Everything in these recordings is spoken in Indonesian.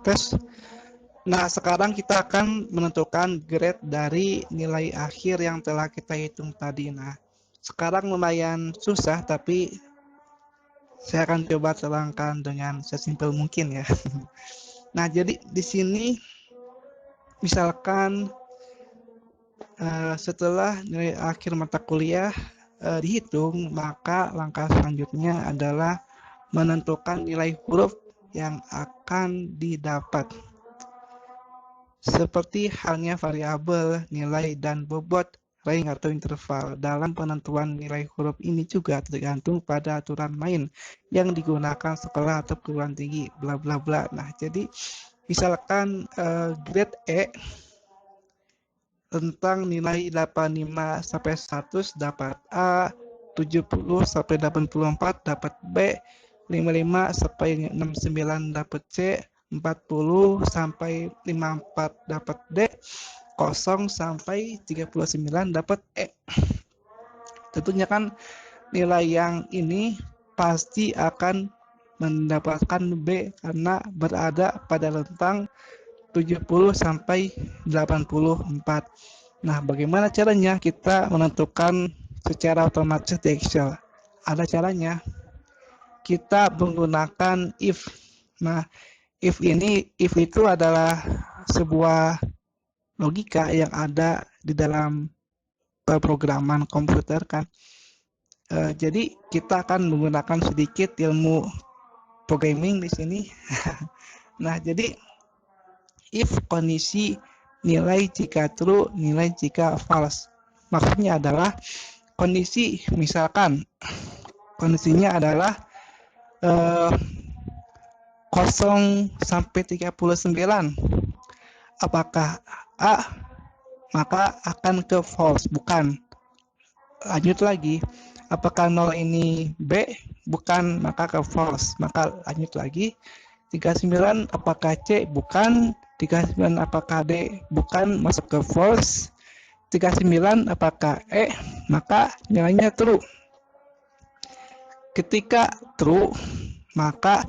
tes. Nah, sekarang kita akan menentukan grade dari nilai akhir yang telah kita hitung tadi. Nah, sekarang lumayan susah, tapi saya akan coba terangkan dengan sesimpel mungkin ya. Nah, jadi di sini misalkan setelah nilai akhir mata kuliah dihitung, maka langkah selanjutnya adalah menentukan nilai huruf yang akan didapat. Seperti halnya variabel, nilai, dan bobot, range atau interval. Dalam penentuan nilai huruf ini juga tergantung pada aturan main yang digunakan sekolah atau perguruan tinggi, bla bla bla. Nah, jadi misalkan grade E tentang nilai 85 sampai 100 dapat A, 70 sampai 84 dapat B, 55 sampai 69 dapat C, 40 sampai 54 dapat D, 0 sampai 39 dapat E. Tentunya kan nilai yang ini pasti akan mendapatkan B karena berada pada rentang 70 sampai 84. Nah, bagaimana caranya kita menentukan secara otomatis di Excel? Ada caranya. Kita menggunakan if. Nah, if itu adalah sebuah logika yang ada di dalam pemrograman komputer kan. Jadi kita akan menggunakan sedikit ilmu programming di sini. Nah, jadi if kondisi nilai jika true, nilai jika false. Maksudnya adalah kondisi, misalkan kondisinya adalah 0 sampai 39. Apakah A? Maka akan ke false, bukan. Lanjut lagi, apakah 0 ini B? Bukan, maka ke false. Maka lanjut lagi, 39 apakah C? Bukan. 39 apakah D? Bukan, masuk ke false. 39 apakah E? Maka nilainya true. Ketika true, maka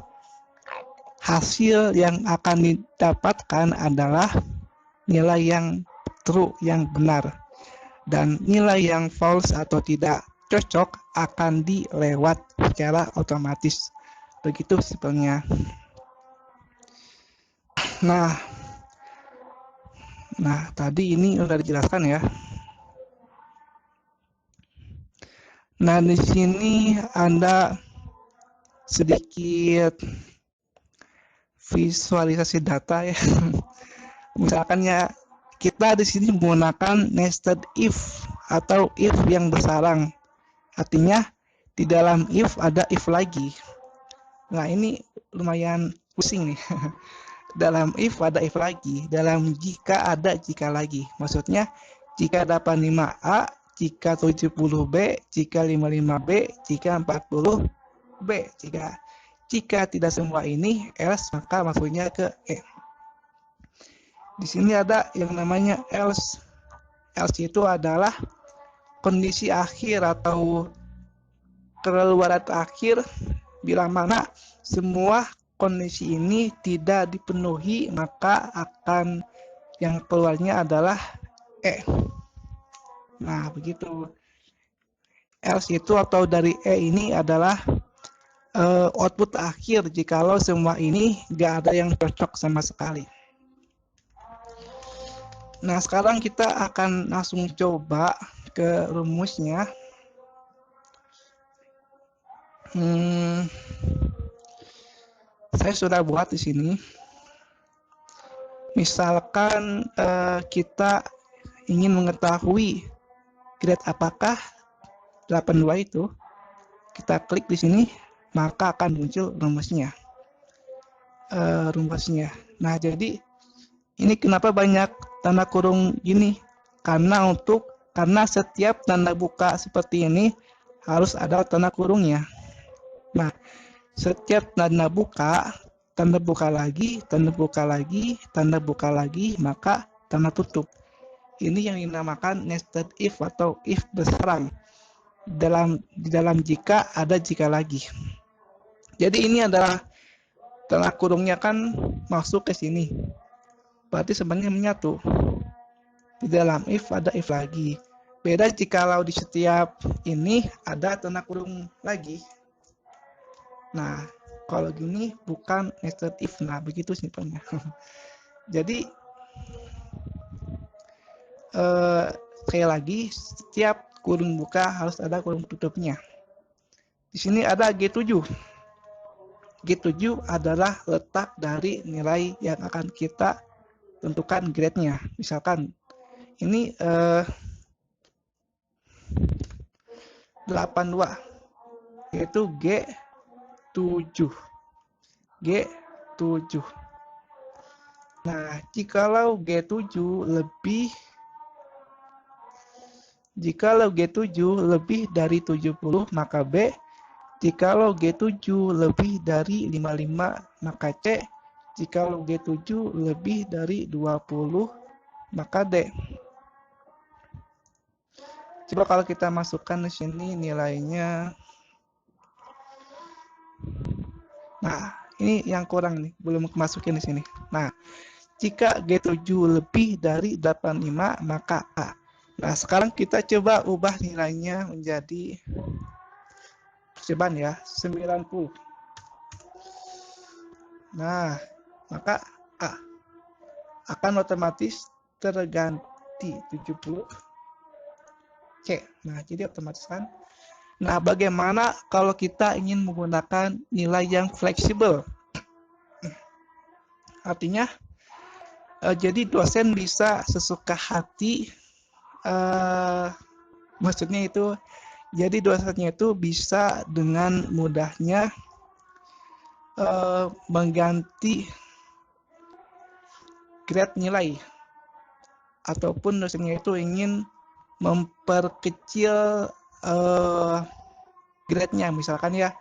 hasil yang akan didapatkan adalah nilai yang true, yang benar. Dan nilai yang false atau tidak cocok akan dilewat secara otomatis. Begitu simpelnya. Nah, tadi ini udah dijelaskan ya. Nah, di sini Anda sedikit visualisasi data ya. Misalkan ya, kita di sini menggunakan nested if atau if yang bersarang. Artinya di dalam if ada if lagi. Nah, ini lumayan pusing nih. Dalam if ada if lagi, dalam jika ada jika lagi. Maksudnya jika 85A, jika 70B, jika 55B, jika 40B. Jika tidak semua ini else, maka masuknya ke E. Di sini ada yang namanya else. Else itu adalah kondisi akhir atau keluaran akhir bila mana semua kondisi ini tidak dipenuhi, maka akan yang keluarnya adalah E. Nah, begitu. Else itu atau dari E ini adalah output akhir jikalau semua ini nggak ada yang cocok sama sekali. Nah, sekarang kita akan langsung coba ke rumusnya. Saya sudah buat di sini. Misalkan kita ingin mengetahui grade apakah 82 itu, kita klik di sini, maka akan muncul rumusnya. Nah, jadi ini kenapa banyak tanda kurung gini? Karena setiap tanda buka seperti ini harus ada tanda kurungnya. Nah, setiap tanda buka lagi, maka tanda tutup. Ini yang dinamakan nested if atau if bersarang. Di dalam jika ada jika lagi. Jadi ini adalah tengah kurungnya kan masuk ke sini, berarti sebenarnya menyatu. Di dalam if ada if lagi. Beda jikalau di setiap ini ada tengah kurung lagi. Nah, kalau gini bukan nested if. Nah, begitu simpelnya. Jadi sekali lagi, setiap kurung buka harus ada kurung tutupnya. Di sini ada G7. G7 adalah letak dari nilai yang akan kita tentukan grade-nya. Misalkan ini 82, yaitu G7. G7. Nah, jikalau G7 lebih dari 70, maka B. Jikalau G7 lebih dari 55, maka C. Jikalau G7 lebih dari 20, maka D. Coba kalau kita masukkan di sini nilainya. Nah, ini yang kurang nih, belum masukin di sini. Nah, jika G7 lebih dari 85, maka A. Nah, sekarang kita coba ubah nilainya menjadi percobaan ya, 90. Nah, maka A akan otomatis terganti 70 C. Nah, jadi otomatis kan. Nah, bagaimana kalau kita ingin menggunakan nilai yang fleksibel? Artinya, jadi dosen bisa sesuka hati, maksudnya itu, jadi dosennya itu bisa dengan mudahnya mengganti grade nilai, ataupun dosennya itu ingin memperkecil grade-nya. Misalkan ya,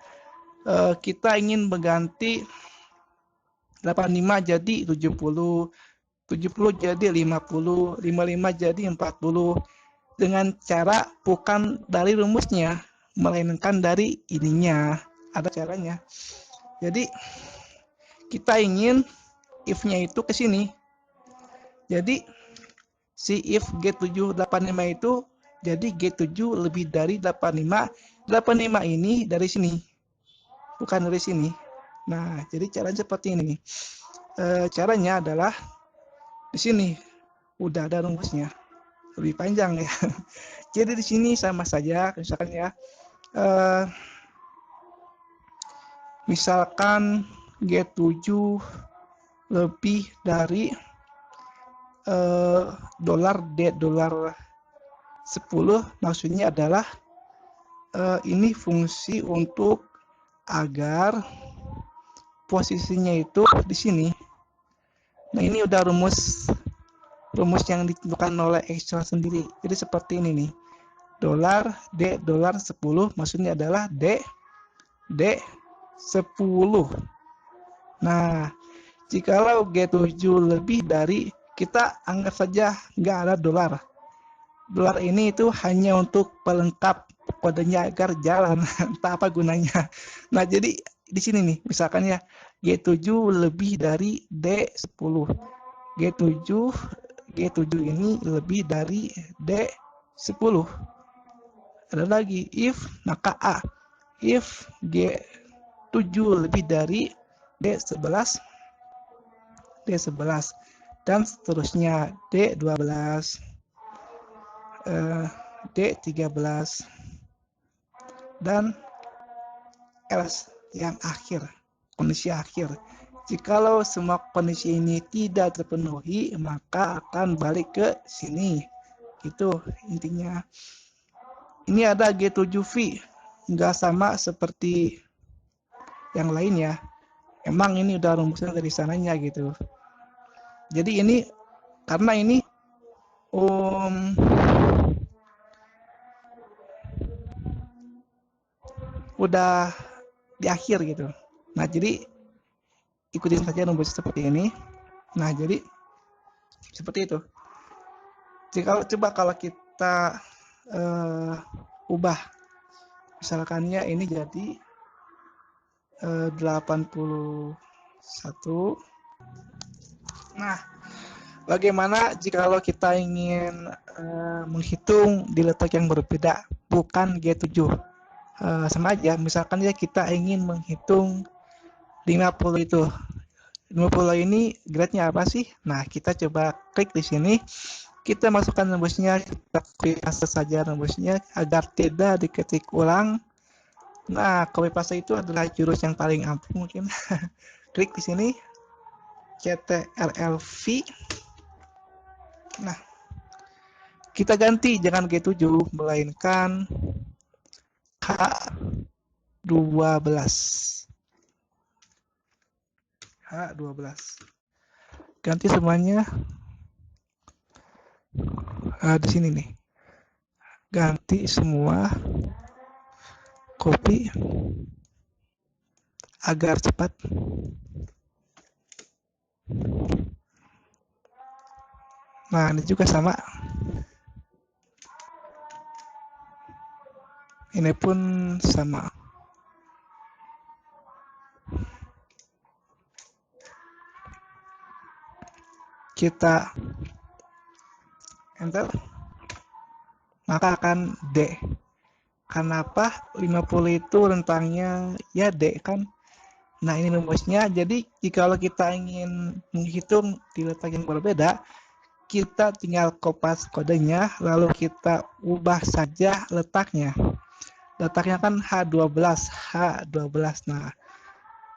kita ingin mengganti 85 jadi 70, 70 jadi 50, 55 jadi 40, dengan cara bukan dari rumusnya, melainkan dari ininya. Ada caranya. Jadi kita ingin if-nya itu ke sini. Jadi si if G7 85 itu jadi G7 lebih dari 85. 85 ini dari sini, bukan dari sini. Nah, jadi caranya seperti ini. Caranya adalah di sini udah ada rumusnya. Lebih panjang ya. Jadi di sini sama saja, misalkan ya. Misalkan G7 lebih dari dolar D dolar 10, maksudnya adalah ini fungsi untuk agar posisinya itu di sini. Nah, ini udah rumus yang ditentukan oleh Excel sendiri. Jadi seperti ini nih. Dolar D dolar 10, maksudnya adalah D 10. Nah, jikalau G7 lebih dari, kita anggap saja nggak ada dolar. Dolar ini itu hanya untuk pelengkap kodenya agar jalan, entah apa gunanya. Nah, jadi di sini nih, misalkan ya, G7 lebih dari D10. G7 ini lebih dari D10. Ada lagi, if, maka A. If G7 lebih dari D11, dan seterusnya, D12, D13, dan else yang akhir, kondisi akhir. Jikalau semua kondisi ini tidak terpenuhi, maka akan balik ke sini. Itu intinya. Ini ada G7V, nggak sama seperti yang lain ya. Emang ini udah rumusnya dari sananya gitu. Jadi ini karena ini udah di akhir gitu. Nah, jadi ikutin saja rumus seperti ini. Nah, jadi seperti itu. Jika coba kalau kita ubah, misalkannya ini jadi 80 1. Nah, bagaimana jika kita ingin menghitung di letak yang berbeda, bukan G7? Sama aja, misalkan ya kita ingin menghitung 50 itu. 50 ini grade-nya apa sih? Nah, kita coba klik di sini. Kita masukkan rumusnya, kita copy paste saja rumusnya agar tidak diketik ulang. Nah, copy paste itu adalah jurus yang paling ampuh mungkin. Klik di sini, CTRL-V. Nah, kita ganti jangan G7, melainkan H12. H12. Ganti semuanya. Di sini nih. Ganti semua. Copy agar cepat. Nah, ini juga sama. Ini pun sama. Kita enter, maka akan D. Kenapa 50 itu rentangnya ya D kan? Nah, ini rumusnya. Jadi jika kita ingin menghitung di letak yang berbeda, kita tinggal kopas kodenya, lalu kita ubah saja letaknya. Letaknya kan H12. Nah,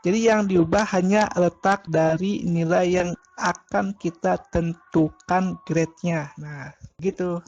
jadi yang diubah hanya letak dari nilai yang akan kita tentukan grade-nya. Nah, gitu.